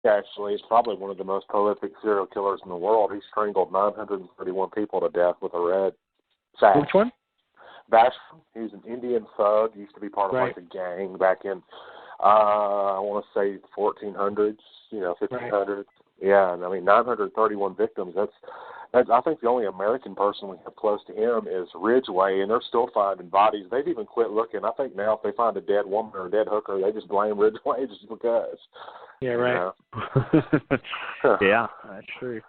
Actually, he's probably one of the most prolific serial killers in the world. He strangled 931 people to death with a red sash. Which one? Basham. He was an Indian thug. He used to be part of Right. like a gang back in, I want to say 1400s, 1500s. Right. Yeah, and I mean 931 victims. That's I think the only American person we have close to him is Ridgway, and they're still finding bodies. They've even quit looking. I think now if they find a dead woman or a dead hooker, they just blame Ridgway just because. Yeah, right. Yeah, that's true.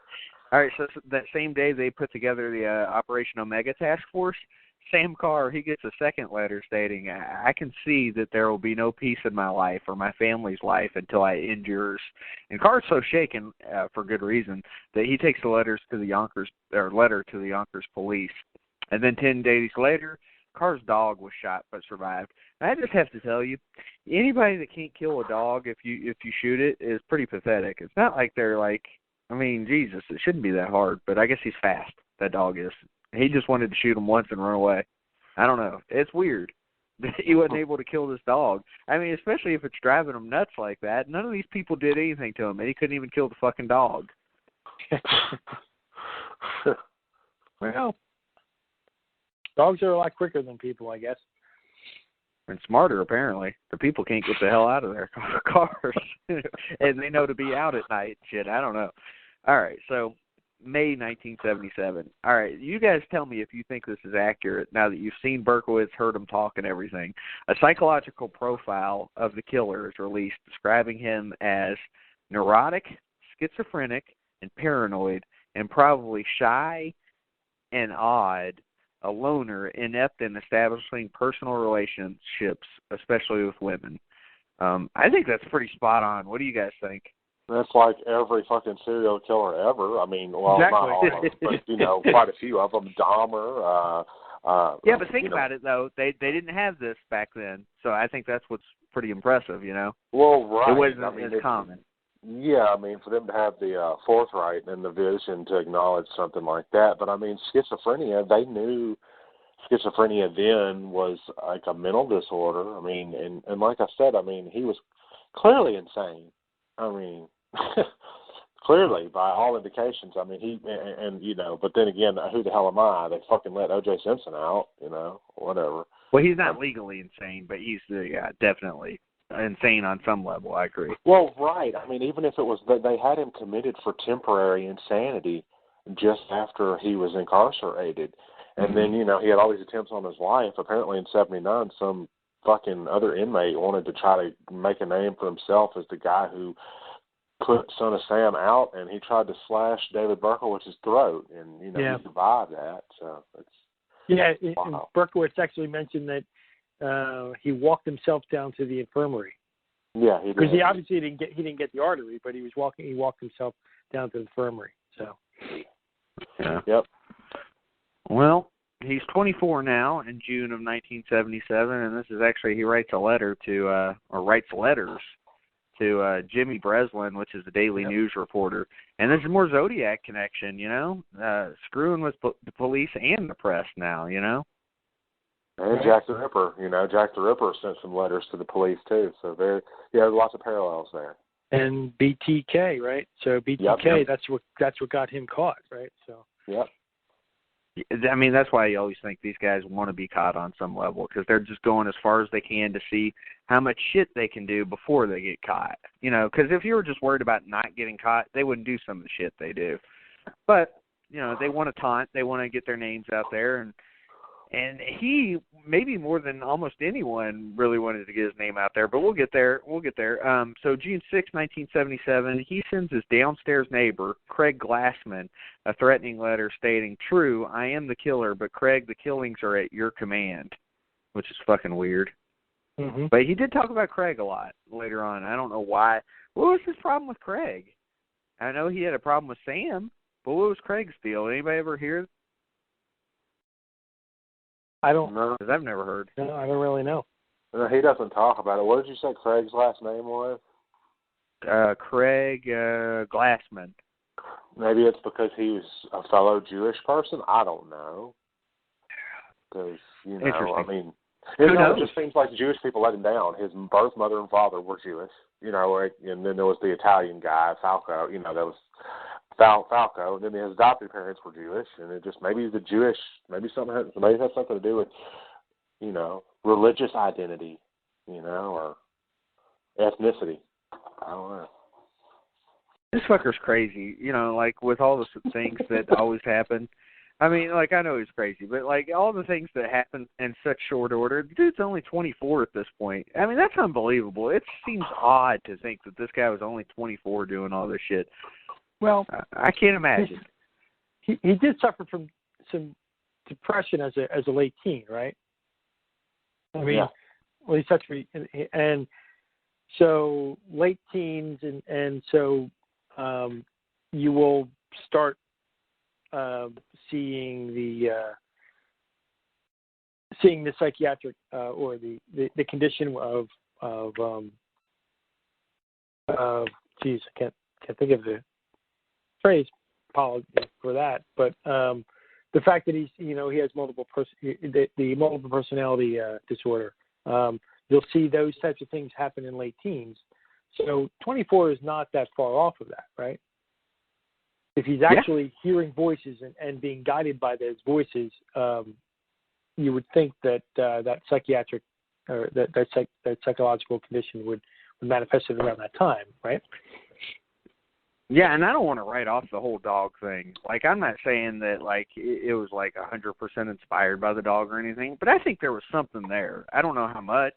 All right, so that same day they put together the Operation Omega Task Force. Sam Carr, he gets a second letter stating, I can see that there will be no peace in my life or my family's life until I end yours. And Carr's so shaken, for good reason, that he takes the letter to the Yonkers police. And then 10 days later, Carr's dog was shot but survived. And I just have to tell you, anybody that can't kill a dog if you shoot it is pretty pathetic. It's not like they're like, I mean, Jesus, it shouldn't be that hard, but I guess he's fast, that dog is. He just wanted to shoot him once and run away. I don't know. It's weird that he wasn't able to kill this dog. I mean, especially if it's driving him nuts like that. None of these people did anything to him, and he couldn't even kill the fucking dog. Well, dogs are a lot quicker than people, I guess. And smarter, apparently. The people can't get the hell out of their cars. And they know to be out at night. Shit, I don't know. All right, so May 1977. All right, you guys tell me if you think this is accurate now that you've seen Berkowitz, heard him talk and everything. A psychological profile of the killer is released describing him as neurotic, schizophrenic, and paranoid, and probably shy and odd, a loner, inept in establishing personal relationships, especially with women. I think that's pretty spot on. What do you guys think? That's like every fucking serial killer ever. I mean, well, exactly. not all of them, but, quite a few of them. Dahmer. Yeah, but think about it, though. They didn't have this back then, so I think that's what's pretty impressive, Well, right. It wasn't as common. Yeah, I mean, for them to have the forthright and the vision to acknowledge something like that. But, I mean, schizophrenia, they knew schizophrenia then was like a mental disorder. I mean, and like I said, I mean, he was clearly insane. I mean, clearly, by all indications. I mean, but then again, who the hell am I? They fucking let O.J. Simpson out, whatever. Well, he's not legally insane, but he's definitely insane on some level. I agree. Well, right. I mean, even if it was that they had him committed for temporary insanity just after he was incarcerated, and then, he had all these attempts on his life. Apparently in 79, some fucking other inmate wanted to try to make a name for himself as the guy who put Son of Sam out, and he tried to slash David Berkowitz's throat, and, he survived that. So it's wow. Berkowitz actually mentioned that he walked himself down to the infirmary. Yeah, he did. Because he obviously didn't get the artery, but he walked himself down to the infirmary. So. Yeah. Yep. Well, he's 24 now in June of 1977, and this is actually, he writes letters to Jimmy Breslin, which is the Daily News reporter. And this is more Zodiac connection, screwing with the police and the press now, And Jack the Ripper, Jack the Ripper sent some letters to the police too. So there's lots of parallels there. And BTK, right? So BTK, that's what got him caught, right? So. Yep. I mean, that's why you always think these guys want to be caught on some level, because they're just going as far as they can to see how much shit they can do before they get caught. Because if you were just worried about not getting caught, they wouldn't do some of the shit they do. But, they want to taunt. They want to get their names out there. And he, maybe more than almost anyone, really wanted to get his name out there. But we'll get there. So June 6, 1977, he sends his downstairs neighbor, Craig Glassman, a threatening letter stating, "True, I am the killer, but Craig, the killings are at your command," which is fucking weird. Mm-hmm. But he did talk about Craig a lot later on. I don't know why. What was his problem with Craig? I know he had a problem with Sam, but what was Craig's deal? Anybody ever hear? I don't know. Because I've never heard. No, I don't really know. No, he doesn't talk about it. What did you say Craig's last name was? Craig Glassman. Maybe it's because he was a fellow Jewish person. I don't know. Because, I mean, It just seems like Jewish people let him down. His birth mother and father were Jewish, and then there was the Italian guy, Falco, that was Falco, and then his adopted parents were Jewish, and it just maybe something has something to do with, religious identity, or ethnicity. I don't know. This fucker's crazy, like with all the things that always happen. I mean, like, I know he's crazy, but, like, all the things that happen in such short order, the dude's only 24 at this point. I mean, that's unbelievable. It seems odd to think that this guy was only 24 doing all this shit. Well, I can't imagine. He did suffer from some depression as a late teen, right? I mean, well, he's such and so late teens, and so you will start seeing the psychiatric or the condition of geez, I can't think of the phrase. Apologies for that, but the fact that he has the multiple personality disorder. You'll see those types of things happen in late teens. So 24 is not that far off of that, right? If he's actually hearing voices and being guided by those voices, you would think that that psychiatric or that psychological condition would manifest around that time, right? Yeah, and I don't want to write off the whole dog thing. Like, I'm not saying that, like, it was, like, 100% inspired by the dog or anything, but I think there was something there. I don't know how much,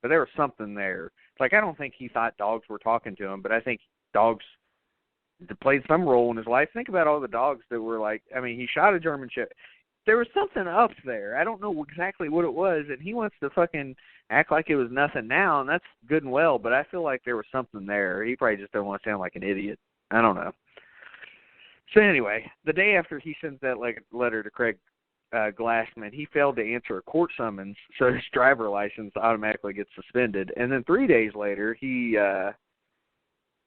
but there was something there. It's like, I don't think he thought dogs were talking to him, but I think dogs played some role in his life. Think about all the dogs that were, like, I mean, he shot a German Shepherd. There was something up there. I don't know exactly what it was, and he wants to fucking act like it was nothing now, and that's good and well, but I feel like there was something there. He probably just doesn't want to sound like an idiot. I don't know. So anyway, the day after he sends that letter to Craig Glassman, he failed to answer a court summons, so his driver license automatically gets suspended. And then 3 days later,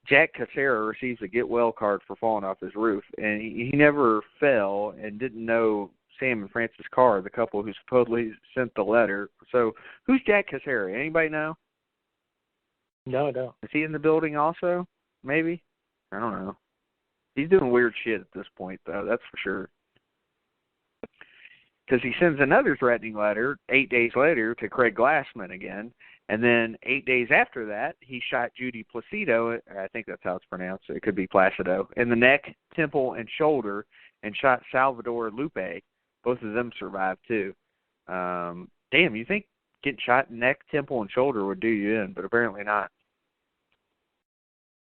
Jack Cassera receives a get-well card for falling off his roof. And he never fell and didn't know Sam and Francis Carr, the couple who supposedly sent the letter. So who's Jack Cassera? Anybody know? No. Is he in the building also? Maybe? I don't know. He's doing weird shit at this point, though, that's for sure. Because he sends another threatening letter 8 days later to Craig Glassman again, and then 8 days after that, he shot Judy Placido, I think that's how it's pronounced, it could be Placido, in the neck, temple, and shoulder, and shot Salvador Lupe. Both of them survived, too. Damn, you think getting shot in neck, temple, and shoulder would do you in, but apparently not.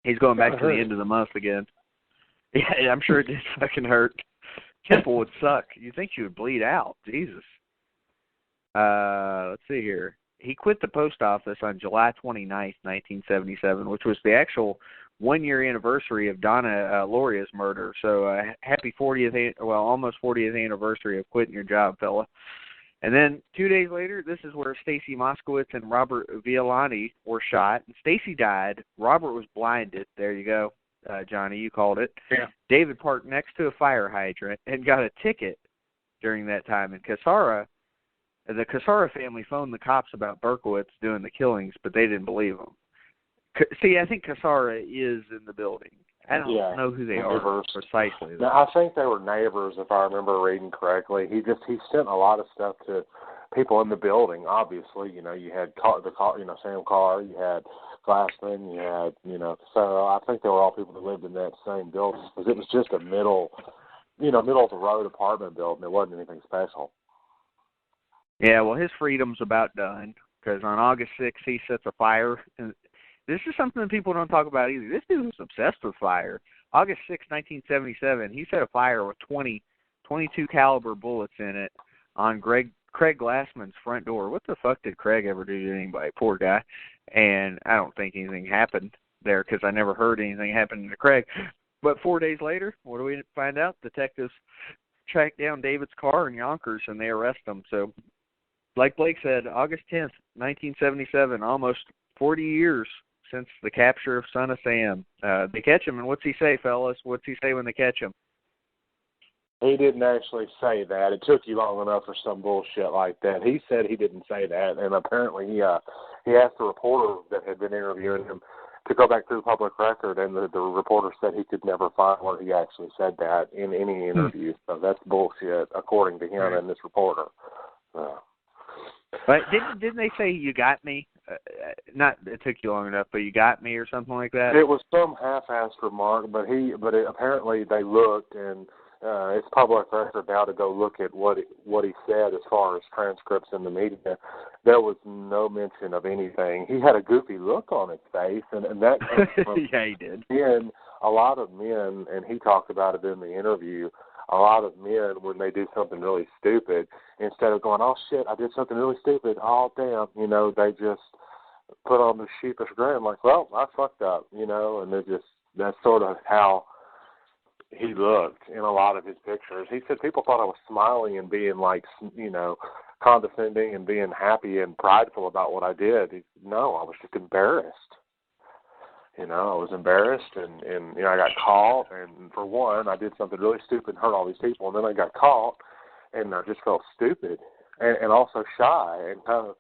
He's going back to the end of the month again. Yeah, I'm sure it did fucking hurt. Temple would suck. You'd think you would bleed out. Jesus. Let's see here. He quit the post office on July 29th, 1977, which was the actual one-year anniversary of Donna Loria's murder. So happy 40th, almost 40th anniversary of quitting your job, fella. And then 2 days later, this is where Stacy Moskowitz and Robert Violani were shot. And Stacy died. Robert was blinded. There you go, Johnny. You called it. Yeah. David parked next to a fire hydrant and got a ticket during that time. And the Cassara family phoned the cops about Berkowitz doing the killings, but they didn't believe them. See, I think Cassara is in the building. I don't know who they are precisely. No, I think they were neighbors, if I remember reading correctly. He sent a lot of stuff to people in the building. Obviously, you had Sam Carr, you had Glassman, you had So I think they were all people that lived in that same building because it was just a middle of the road apartment building. It wasn't anything special. Yeah, well, his freedom's about done because on August 6th he sets a fire. And this is something that people don't talk about either. This dude was obsessed with fire. August 6, 1977, he set a fire with 22 caliber bullets in it on Craig Glassman's front door. What the fuck did Craig ever do to anybody? Poor guy. And I don't think anything happened there because I never heard anything happen to Craig. But 4 days later, what do we find out? Detectives track down David's car in Yonkers and they arrest him. So, like Blake said, August 10th, 1977, almost 40 years since the capture of Son of Sam. They catch him, and what's he say, fellas? What's he say when they catch him? He didn't actually say that. It took you long enough for some bullshit like that. He said he didn't say that, and apparently he asked the reporter that had been interviewing him to go back through the public record, and the reporter said he could never find where he actually said that in any interview. So that's bullshit, according to him and this reporter. But didn't they say you got me? Not it took you long enough, but you got me or something like that. It was some half-assed remark, but apparently they looked, and it's public record now to go look at what he said as far as transcripts in the media. There was no mention of anything. He had a goofy look on his face, and that comes from yeah, he did. Men, a lot of men, and he talked about it in the interview. A lot of men, when they do something really stupid, instead of going, "Oh shit, I did something really stupid," "Oh damn," they just put on the sheepish grin, like, "Well, I fucked up," and that's sort of how he looked in a lot of his pictures. He said people thought I was smiling and being like, condescending and being happy and prideful about what I did. No, I was just embarrassed. I was embarrassed, and I got caught, and for one, I did something really stupid and hurt all these people, and then I got caught, and I just felt stupid and also shy and kind of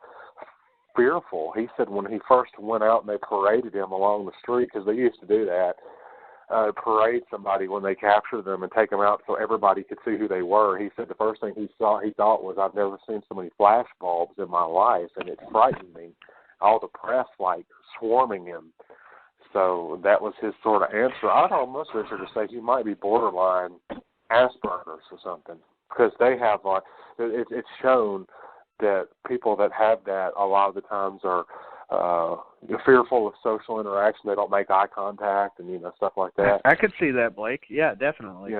fearful. He said when he first went out and they paraded him along the street, because they used to do that, parade somebody when they capture them and take them out so everybody could see who they were. He said the first thing he thought was, I've never seen so many flash bulbs in my life, and it frightened me. All the press swarming him. So that was his sort of answer. I'd almost venture to say he might be borderline Asperger's or something, because they have it's shown that people that have that a lot of the times are fearful of social interaction. They don't make eye contact and stuff like that. I could see that, Blake. Yeah, definitely.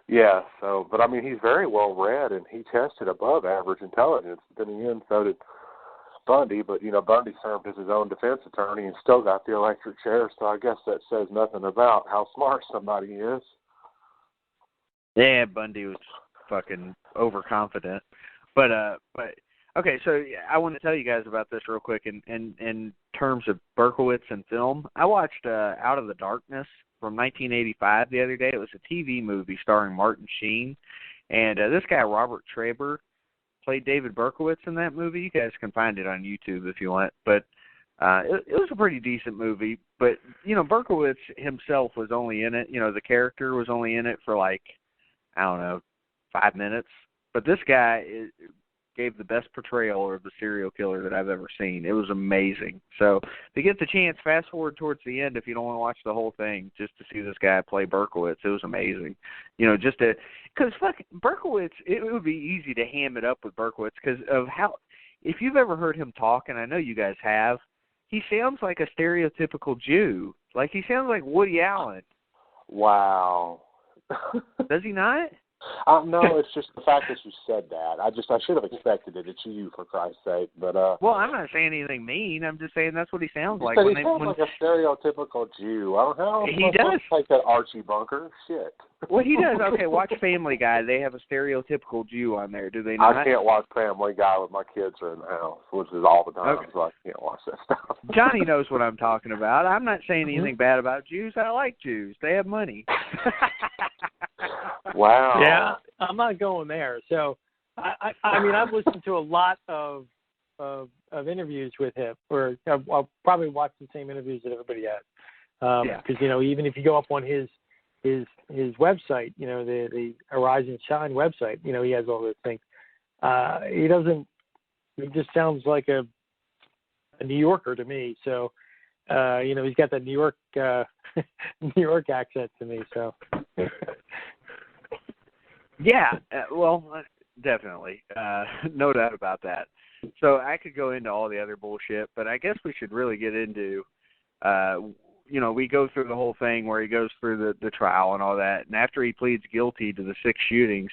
Yeah. So, but I mean, he's very well read, and he tested above average intelligence. Then again, so did Bundy, but Bundy served as his own defense attorney and still got the electric chair, so I guess that says nothing about how smart somebody is. Yeah, Bundy was fucking overconfident. But okay, so I want to tell you guys about this real quick in terms of Berkowitz and film. I watched Out of the Darkness from 1985 the other day. It was a TV movie starring Martin Sheen, and this guy, Robert Traber, played David Berkowitz in that movie. You guys can find it on YouTube if you want. But it was a pretty decent movie. But, Berkowitz himself was only in it. The character was only in it for 5 minutes. But this guy gave the best portrayal of the serial killer that I've ever seen. It was amazing. So if you get the chance, fast forward towards the end if you don't want to watch the whole thing, just to see this guy play Berkowitz. It was amazing. Because Berkowitz, it would be easy to ham it up with Berkowitz because of how, if you've ever heard him talk, and I know you guys have, he sounds like a stereotypical Jew. Like he sounds like Woody Allen. Wow. Does he not? No, it's just the fact that you said that. I should have expected it. It's you, for Christ's sake. But well, I'm not saying anything mean. I'm just saying that's what he sounds like. He sounds like a stereotypical Jew. I don't know. He does. Like that Archie Bunker shit. Well, he does. Okay, watch Family Guy. They have a stereotypical Jew on there. Do they not? I can't watch Family Guy when my kids are in the house, which is all the time, so I can't watch that stuff. Johnny knows what I'm talking about. I'm not saying anything bad about Jews. I like Jews. They have money. Wow. Yeah, I'm not going there. So, I mean, I've listened to a lot of interviews with him, or I'll probably watch the same interviews that everybody has. Because even if you go up on his website, the Arise and Shine website, he has all those things. He just sounds like a New Yorker to me. So, he's got that New York New York accent to me. So. Yeah, well, definitely. No doubt about that. So I could go into all the other bullshit, but I guess we should really get into, we go through the whole thing where he goes through the trial and all that. And after he pleads guilty to the 6 shootings,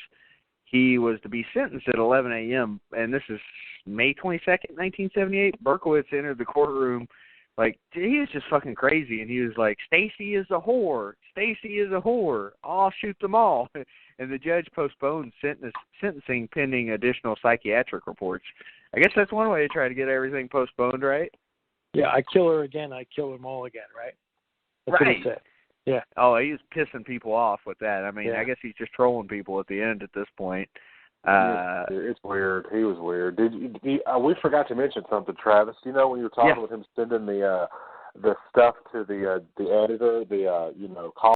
he was to be sentenced at 11 a.m. And this is May 22nd, 1978. Berkowitz entered the courtroom. He was just fucking crazy. And he was like, Stacy is a whore. Stacy is a whore. I'll shoot them all. And the judge postponed sentencing pending additional psychiatric reports. I guess that's one way to try to get everything postponed, right? Yeah, I kill her again, I kill them all again, right? That's right. What he said. Yeah. Oh, he was pissing people off with that. I mean, Yeah. I guess he's just trolling people at the end at this point. It's weird. He was weird. We forgot to mention something, Travis. You know when you were talking with him sending the stuff to the editor, call